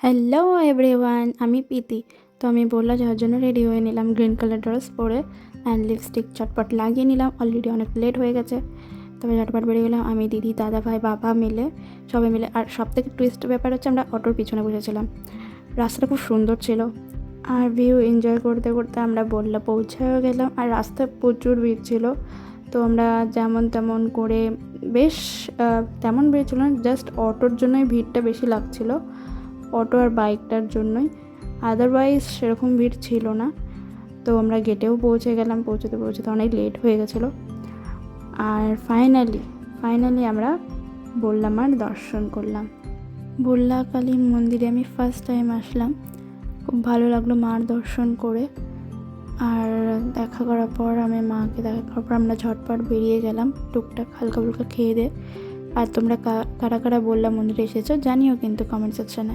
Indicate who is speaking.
Speaker 1: Hello everyone, আমি প্রীতি। তো আমি বললাম যাওয়ার জন্য রেডি হয়ে নিলাম, গ্রিন কালার ড্রেস পরে অ্যান্ড লিপস্টিক চটপট লাগিয়ে নিলাম। অলরেডি অনেক লেট হয়ে গেছে, তবে চটপট বেরিয়ে গেলাম আমি, দিদি, দাদা ভাই, বাবা মিলে, সবাই মিলে। আর সবথেকে টুইস্ট ব্যাপার হচ্ছে আমরা অটোর পিছনে বসেছিলাম। রাস্তাটা খুব সুন্দর ছিল আর ভিউ এনজয় করতে করতে আমরা বললা পৌঁছেও গেলাম। আর রাস্তায় প্রচুর ভিড় ছিল, তো আমরা যেমন তেমন করে বেশ তেমন ভিড় ছিল না, জাস্ট অটোর জন্যই ভিড়টা বেশি লাগছিল, অটো আর বাইকটার জন্যই। আদারওয়াইজ সেরকম ভিড় ছিল না। তো আমরা গেটেও পৌঁছে গেলাম, পৌঁছতে পৌঁছতে অনেক লেট হয়ে গেছিলো। আর ফাইনালি আমরা বললা মার দর্শন করলাম। বললা কালী মন্দিরে আমি ফার্স্ট টাইম আসলাম, খুব ভালো লাগলো মার দর্শন করে। আর দেখা করার পর মাকে দেখা করার পর আমরা ঝটপট বেরিয়ে গেলাম, টুকটাক হালকা ফুলকা খেয়ে দিয়ে। আর তোমরা কারা কারা বললা মন্দিরে এসেছো জানিও কিন্তু কমেন্ট সেকশনে।